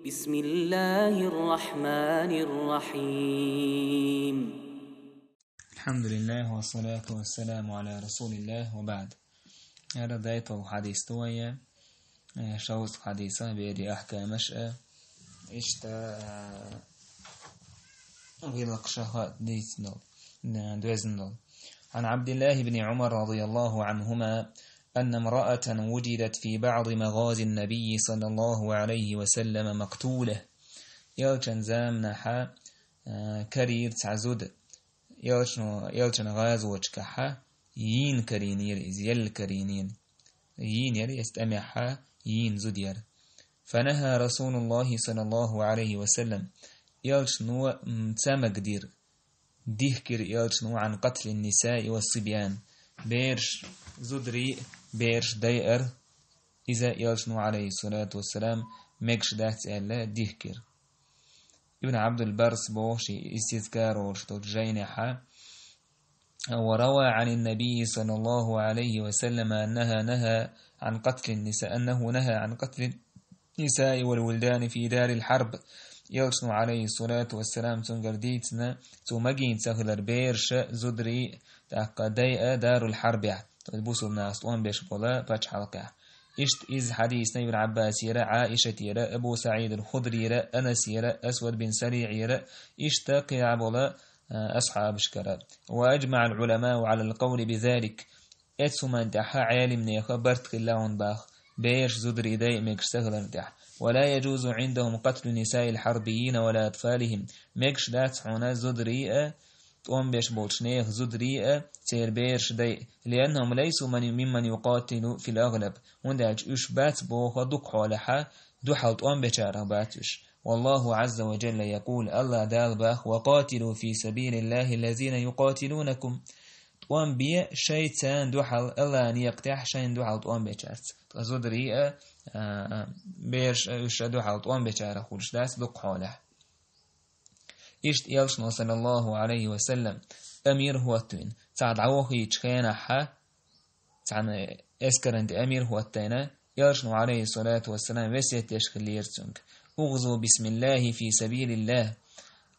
بسم الله الرحمن الرحيم. الحمد لله والصلاة والسلام على رسول الله وبعد. هذا دايتو حديث توية شوز حديثة بيدي أحكام مشأة إشتا غلق شهوات ديسنو دوزنو. عن عبد الله بن عمر رضي الله عنهما أن امرأة وجدت في بعض مغازي النبي صلى الله عليه وسلم مقتولة يلشن زامنحا كرير تعزود يلشن غازو وشكحا ين كرينير إز يل كرينين ين ير يستمعها ين زدير. فنهى رسول الله صلى الله عليه وسلم يلشنو متسامقدير ديهكر يلشنو عن قتل النساء والصبيان بيرش زدري بيرش داير إذا يلشنو عليه الصلاة والسلام مكش دات إلا ديهكر. ابن عبد البرس بوشي استذكار وشتوك جينحا وروى عن النبي صلى الله عليه وسلم أنه نهى عن قتل النساء والولدان في دار الحرب يلشنو عليه الصلاة والسلام تنقرديتنا تمجين تغلر بيرش زدري تقدي دار الحرب تلبسوا الناس وان بيش بولا باش حلقة. إشت إز حديثنا ابن عباس يرى عائشة يرى أبو سعيد الخضري يرى أنس يرى أسود بن سريع يرى إشتاق عبولا أصحاب شكرا. وأجمع العلماء على القول بذلك أتسما دحا عالم نيخا برتق اللون باخ بيش زدري داي مكش سهل دح. ولا يجوز عندهم قتل نساء الحربيين ولا أطفالهم مكش دات عنا زدري تقوم بيش بولشنيخ زدري تير بيرش داي لأنهم ليسوا ممن يقاتلوا في الأغلب ونداج إشبات بوخ دق حولها دحل تقوم بيشاره باتش. والله عز وجل يقول الله دال باخ وقاتلوا في سبيل الله الذين يقاتلونكم تقوم بي شيطان دحل الله أن يقتح شين دحل تقوم بيشارت زدري بيرش إش دحل تقوم بيشاره خلش داس دق حوله. إشت يلشنا صلى الله عليه وسلم أمير هو التوين تعد عوخي تشخينا حا تعد اسكرند أمير هو التينا يلشنا عليه الصلاة والسلام وسيت يشخل يرسنك أغزو بسم الله في سبيل الله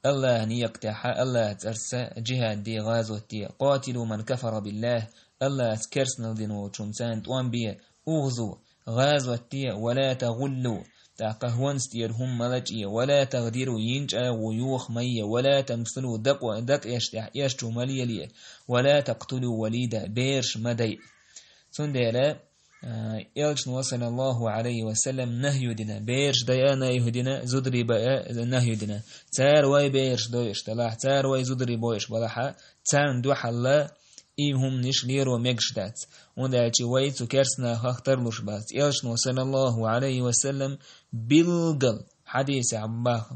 الله نيقتح الله ترسى جهاد دي غازو تي قاتلوا من كفر بالله الله تكرسنا دينو تشمسان توان بيه أغزو غازو تي ولا تغلوا تاقهون ستيرهم ملجئ ولا تغديروا ينجأ ويوخ مي ولا تمثلوا دق يشتو مليلية ولا تقتلوا وليدا بيرش مدي سندلا يلجن وصل الله عليه وسلم نهي دنا بيرش ديا نهي دنا زدري بقى نهي دنا تار واي بيرش دويش تلاح تار واي زدري بويش بلاحا تان دو حلا إيهم نشلير ومجشدات ونداتي ويتو كرسنا خاخترلوش بات يلشن وصلى الله عليه وسلم بالقل حديث عباخ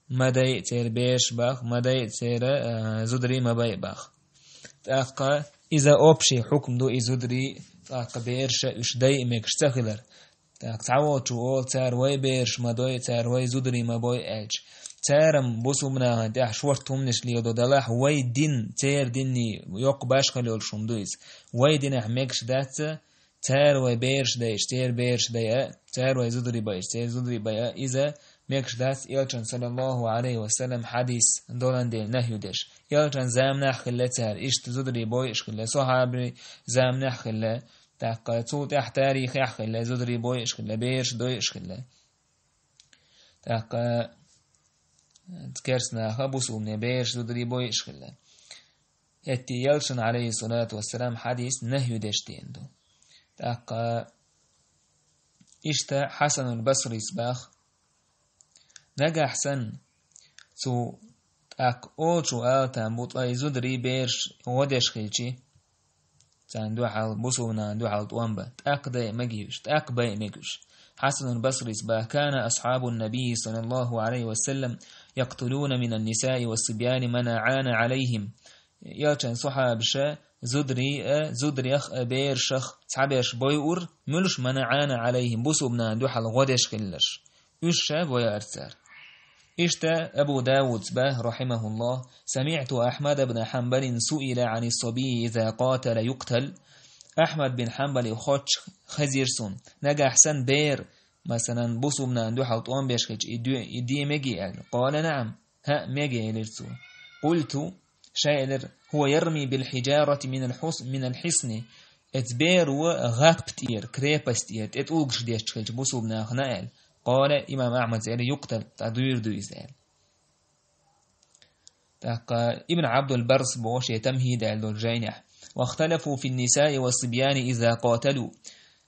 مداي تير بيش باخ مداي تير زدري مباي باخ تاقا إذا أبشي حكم دو إزدري تاقا بيرش إش داي مكشتخلر تاق تعواتو أول تار واي بيرش مداي تار واي زدري مباي أج تارم بوسو منا دح شورتهم نشلي دو دلاح واي دين تير ديني يوق باش خليول شمدويز واي دين احمكش دات تار واي بيرش دايش تير بيرش دايا تار واي زدري بايش تير زدري بايا إذا مكش دات يلشن صلى الله عليه وسلم حديث دولان دي نهيو ديش يلشن زامنا خلا تار إشت زدري بايش خلا صحابي زامنا خلا تاقا توت اح تاريخ اح خلا زدري بايش خلا بيرش دويش خلا تاقا تكرسنا خبصوا من بيرش زدري بويش خلا يتي يلشن عليه الصلاة والسلام حديث نهي دشتين دو تاقا إشتا حسن البصري سباخ نجا حسن تو تاق أولشو آلتان بوط أي زدري بيرش ودش خلشي تان دو حال بوصونا دو حال توانبا تاق داي مجيوش تاق باي مجيوش. حسن البصري سباخ كان أصحاب النبي صلى الله عليه وسلم يقتلون من النساء والصبيان من عان عليهم يلشن صحاب شا زدري أخ بير شخ تعبيش بويور ملش من عان عليهم بوسو بنا دوحل غدش خلش إشا بويا أرسار. إشتا أبو داود سباه رحمه الله سمعت أحمد بن حنبل سئل عن الصبي إذا قاتل يقتل أحمد بن حنبل خوش خزيرسون نجا حسن بير مثلا بوسومنا ندو حلطوان بيشخج إدي مجي قال نعم ها مجي لرسو قلت شاعر هو يرمي بالحجارة من الحصن اتبير وغاق بتير كريبستير اتوغش ديشخج بوسومنا خنائل قال إمام أحمد زير يقتل تدوير دو إزال ابن عبد البرس بوش يتمهيد على الجينح واختلفوا في النساء والصبيان إذا قاتلوا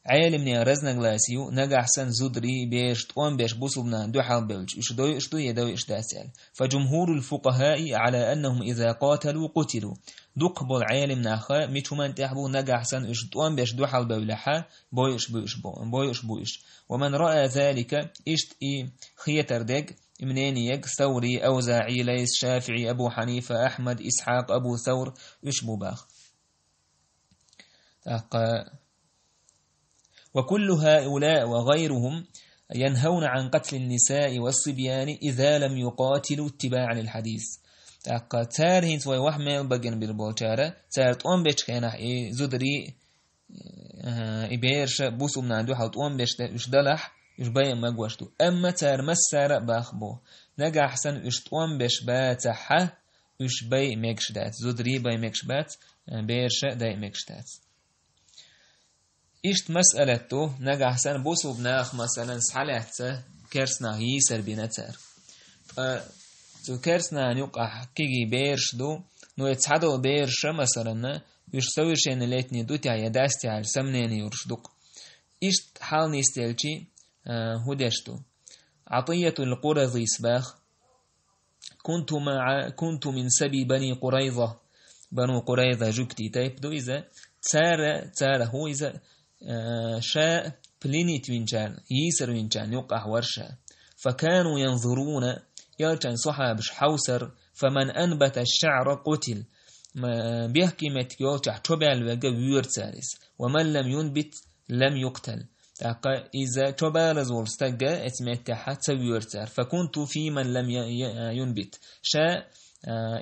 عالم رزنا غلاسيو نجح سن زدري بيش تقوم بيش بوصلنا دو حال بيلج اشدو يدو اشداسال فجمهور الفقهاء على أنهم إذا قاتلوا قتلوا دقبل عالم ناخا ميتومان تحبو نجح سن اشتقوم بيش دو حال بيلحا بويش ومن رأى ذلك اشت خيتر ديك منين يك ثوري أوزاعي ليس شافعي أبو حنيفة أحمد إسحاق أبو ثور يشبو باخ وكل هؤلاء وغيرهم ينهون عن قتل النساء والصبيان إذا لم يقاتلوا اتباعا للحديث تار هينس وي وحمل بجن بالبوشارة تار تقوم بيش خينا زدري إبيرش بوسو من عنده حال تقوم بيش دلح يشبه مجوشتو أما تار مسار باخبو نجا أحسن يشتقوم بيش باتحة يشبه مكشدات زدري باي مكشبات بيرش داي مكشدات إشت مسألته نجا أحسن بوسو بناخ مثلا سحلت كرسنا يسر بنتر تو كرسنا نيقع كيجي بيرش دو نو يتحدو بيرش مثلا يشتوي شين ليتني دوتي يداستي على سمنيني يرشدق إشت حال نيستيلشي هدشتو عطية القرظ إسباخ كنت من سبي بني قريظة بنو قريظة جبتي تايب دو إذا تار هو إذا شاء بلينيت وينجان يسر وينجان يقع ورشا فكانوا ينظرون يلتن صحابش حوسر فمن أنبت الشعر قتل بيحكي متيوتح تبع الوجه ويرتارس ومن لم ينبت لم يقتل إذا تبع رزول استجا اتمتح تسويرتار فكنت في من لم ينبت شاء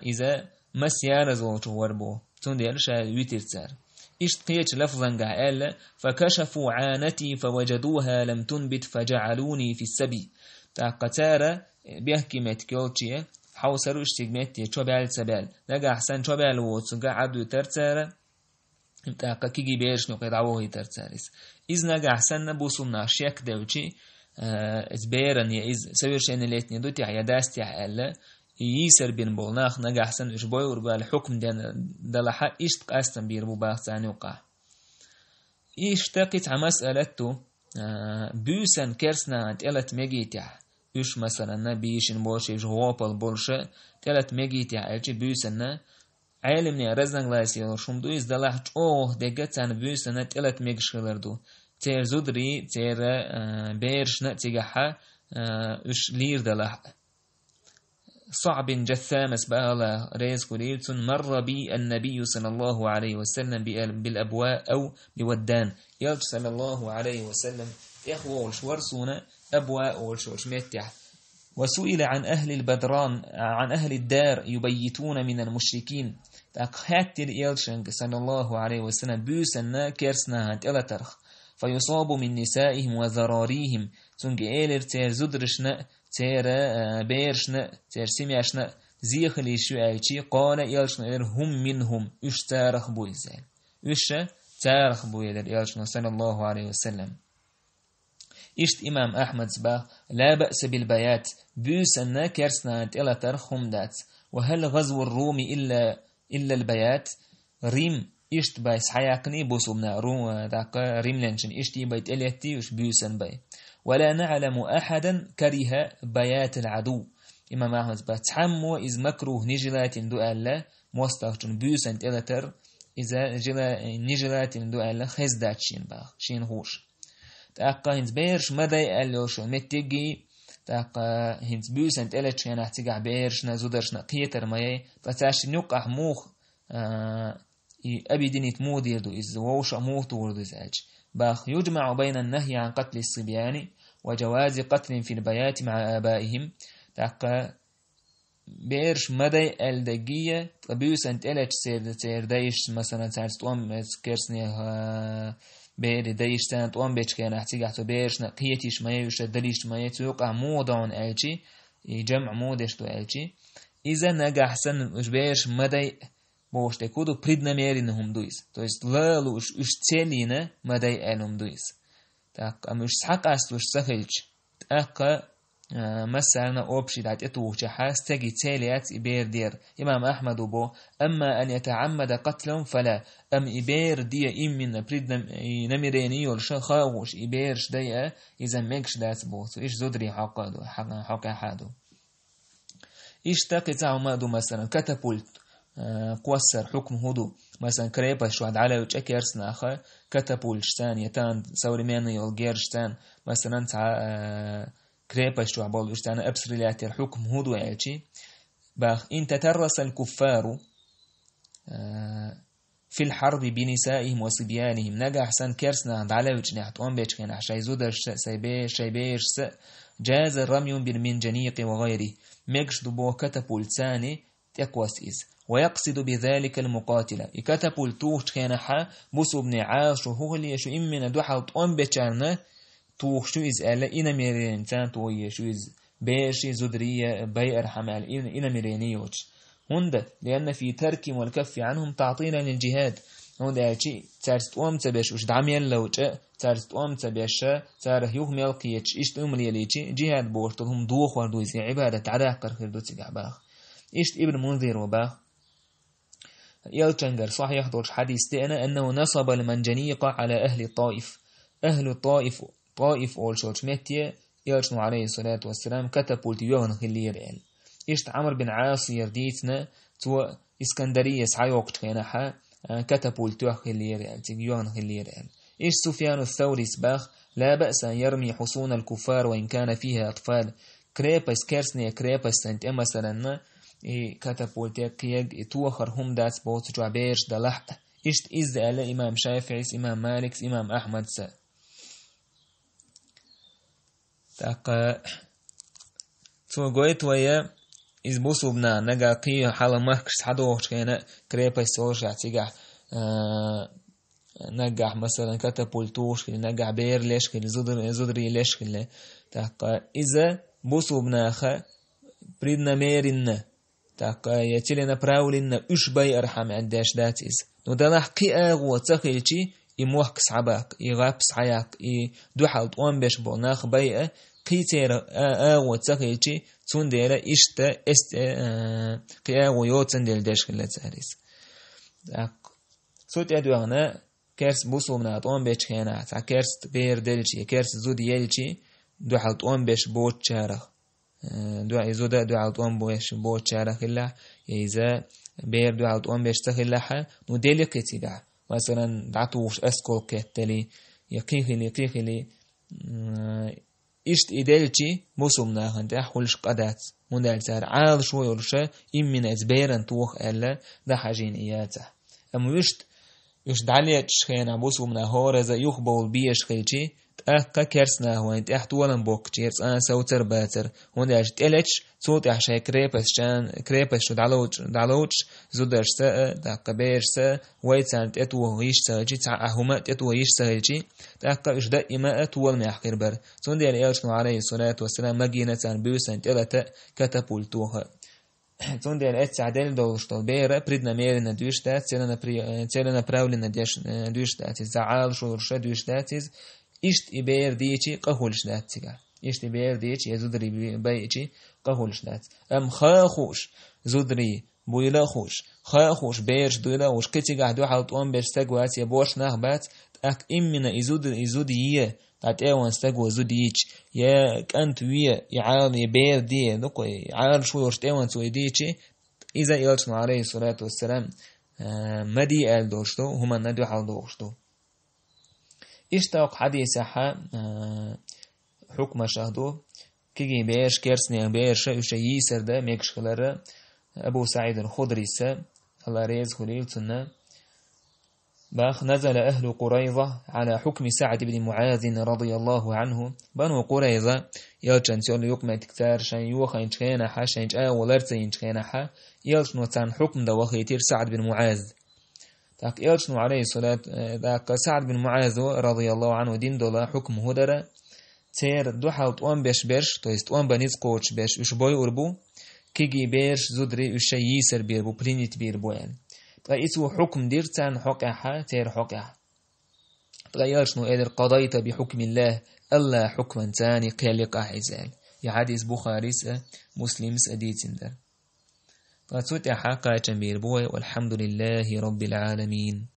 إذا مسيا رزول وربو تندير شاء ويترتار اشتقيت لفظا قال فكشفوا عانتي فوجدوها لم تنبت فجعلوني في السبي تاقتار بيحكي متكوتشي حوسرو اشتقمتي تشوبال سبال لقى أحسن تشوبال وتسقى عدو ترتار تاقا كيجي بيرش نقيد عوهي ترتاريس إذ نقى أحسن نبوسونا شيك دوتشي اتبيرن يإذ سوير شين الليتني دوتي عياداستي عقال يسر بين بولناخ نجا أحسن إشبوي وربال حكم دلحا إشتق أستن بيربو باختاني وقع إشتقت عمسألته بيسن كرسنا تلت ميجيتح إش مثلا نبيشن بوشي جوابل بولشة تلت ميجيتح ألشي بيسن عالمني رزنگ لاسي شوم دو إز دلح دقتان بيسن تلت ميجشلردو تير زدري تير بيرشنا تيجحا إش لير دلح صعب جثامس بألا ريز قليلتن مر بي النبي صلى الله عليه وسلم بالأبواء أو بودان يلج صلى الله عليه وسلم إخوة والشورسون أبواء والشورش ميتح وسئل عن أهل البدران عن أهل الدار يبيتون من المشركين تأخاتر يلشنك صلى الله عليه وسلم بيسنا كرسنا هات إلا ترخ فيصاب من نسائهم وذراريهم تنك إيلر تير زدرشنا تير بيرشنا تير سمياشنا زيخلي شو أيشي قال يلشنا هم منهم إش تارخ بويزال إش تارخ بويزال يلشنا صلى الله عليه وسلم إشت إمام أحمد سباق لا بأس بالبيات بيسنا كرسنا إلا ترخهم دات وهل غزو الروم إلا البيات ريم إشت بايس حياقني بوسومنا روم داق ريم لنشن إشتي بيت إليتي وش بيسن باي ولا نعلم أحدا كره بيات العدو إمام أحمد سباق تحمو إذ مكروه نجلات دو ألا موستغجن بيسن إلا تر إذا نجلات دو ألا خزدات شين باق شين هوش تاقا هنز بيرش مدى يقلوشو متجي تاقا هنز بيوسنت إلتش ينح تقع بيرش نزودرش نقيتر ماي فتاش نقع موخ أبي ديني تمود يردو إذ ووش أموه توردو إزاج باخ يجمع بين النهي عن قتل الصبيان وجواز قتل في البيات مع آبائهم تاقا بيرش مدى الدقية بيوسنت إلتش سير دايش مثلا سارستوام كيرسني بير ديشتان توان بيش كان احتيجا تو بيرشنا قيتيش ما يوش دليش ما يتوقع موضعون الشي جمع مودش تو الشي اذا نجح سن مش بيش مدي بوش تكودو بريدنا ميرينهم دويس تو есть لالو اش تشيلينا مدي الهم دويس تاق مش حق اسلوش سهلش تاق مثلا أوبشي دعت إتوه جحاس تجي تاليات إبير دير إمام أحمد بو أما أن يتعمد قتلهم فلا أم إبير دي من بريد نميريني يولشا خاوش إبير شديا إذا ميكش دات بو إيش زدري حقا حادو إيش تاقي تعو مادو مثلا كتابولت قوسر حكم هدو مثلا كريبا شو عد على وجه كيرسنا أخا كتابول شتان يتان سوري ميني يولجير شتان مثلا كريبا شو عبال وشتان أبصر لاتر حكم هدو عيشي باخ إن تترس الكفار في الحرب بنسائهم وصبيانهم نجا أحسن كيرسنا عند على وجه نحت بيش كان عشان يزودر شيبيش جاز الرمي بالمنجنيق وغيره ميكش دبو كتابول ثاني تقوس إز ويقصد بذلك المقاتلة كتابول توش كان حا بوسو بن عاش وهو اللي يشو إمنا دوحة بيشارنا توش شو إز ألا إنا ميرين تان توي شو إز بيشي زدرية بيئر حمال إنا ميرينيوش هند لأن في ترك والكف عنهم تعطينا للجهاد هند أشي تارست تبيش وش دعميان لوش تارست تبيش تاره يوم يلقيش إيش تأمر يليشي جهاد بورتهم دوخ وردويسي عبادة عراق خير دوتي باخ إيش ابن منذر وباخ يلتنجر صحيح دوش حديث تأنا أنه نصب المنجنيق على أهل الطائف أهل الطائف طائف أول شوش متى يلشنو عليه الصلاة والسلام كتبولت يوغن خلير إل إيش عمر بن عاص يرديتنا تو إسكندرية سعيوقت خيناها كتبولت يوغن خلير إل يوغن خلير إل إيش سفيان الثوري سباخ لا بأس أن يرمي حصون الكفار وإن كان فيها أطفال كريبس كيرسني كريبس أنت مثلا كتبولت يق توخر هم داس بوت جعبيش دلح إيش إز على إمام شافعي إمام مالك إمام أحمد س تاق تو قويت ويا إز بوسو بنا نجا قي حالا مخكش حدوش كينا كريبس ورجع تيجع نجح مثلا كتبولتوش كي نجح بير ليش كي زدري ليش كي تاق إذا بوسو بنا خا بريدنا ميرنا تاق يتلنا براولنا إيش باي أرحم عنداش داتيز ودلح قي أغو تخيلشي يموحك صعباك يغاب صعياك يدوحل طوان بيش بوناخ بايئة قيتير آغو تخيلشي تون ديلا إشتا قي آغو يوتن ديل داش خلال تهريس سوت أدوانا كيرس بوسو منا طوان بيش خيانا تا كيرس بير ديلشي كيرس زود يلشي دوحل طوان بيش بوت شارخ دعاء زودا دعاء طوان بيش بوت شارخ الله إذا بير دعاء طوان بيش تخلها نديلي قتيبع مثلا دعتوش أسكول كتلي يقيخلي إشت إدلتي موسمنا هند أحولش قدات مندال سار عال شوي ورشة إمنا إزبيرن توخ ألا ده حاجين إياته أما يشت عليك شخينا موسمنا هورزا يخبول بيش خيلتي تأكا كرسنا هو انت احتوالا بوك جيرس سوتر باتر مندالش تلتش صوت أحشي كريبس شو دعلوش زودرش سا داقا بيش سا ويتسان تأتوه ويش ساجي تعاهما تأتوه ويش ساجي تأكا إش دائما أتوال ميحقر بر سندي الإيالشنو عليه الصلاة والسلام مجينة بيوسان تلتا كتبولتوها سندي الإيالش عدل دولشتال بيرا بريدنا ميرنا دوشتات تيلنا براولنا دوشتات زعال شورشا دوشتاتيز إشت إبير ديتي قهولش داتيجا إشت إبير ديتي يزودري بيتي قهولش دات أم خاخوش زودري بويلا خوش خاخوش بيرش دويلا وش كتيجا دو حالتوان بيرش تقوات يبوش نخبات أك إمنا إزود يه تات إيوان استقوى زود ييش يا كانت ويا يعال يبير دي نقو يعال شو يورشت إيوان سوي ديتي إذا يلتنا عليه الصلاة والسلام مدي آل دوشتو هما ندو حال دوشتو اشتاق حديث حكم شهدو كي بيش كيرسني بيش يشيسر ده ميكش خلره أبو سعيد الخدري سا الله ريز خليل سنة باخ نزل أهل قريظة على حكم سعد بن معاذ رضي الله عنه بنو قريظة يلشن سيول يقمع تكتار شان يوخا ينشخينها شان ينشآ ولرسا ينشخينها يلشن وطان حكم ده وخيتير سعد بن معاذ داك يلشنو عليه الصلاة داك سعد بن معاذ رضي الله عنه دين دولا حكم هدرة تير دوحال توان بيش تو есть توان بنيز قوش بيش وش بوي أربو كيجي بيش زدري وش يسر بيربو بلينيت بيربو يعني تغيسو حكم دير تان حقها تير حقها تغيرشنو إذا قضيت بحكم الله ألا حكما تاني قيلق أحزال يا حديث بخاري مسلم أديتين در تغيسو تحقا تنبير بوي والحمد لله رب العالمين.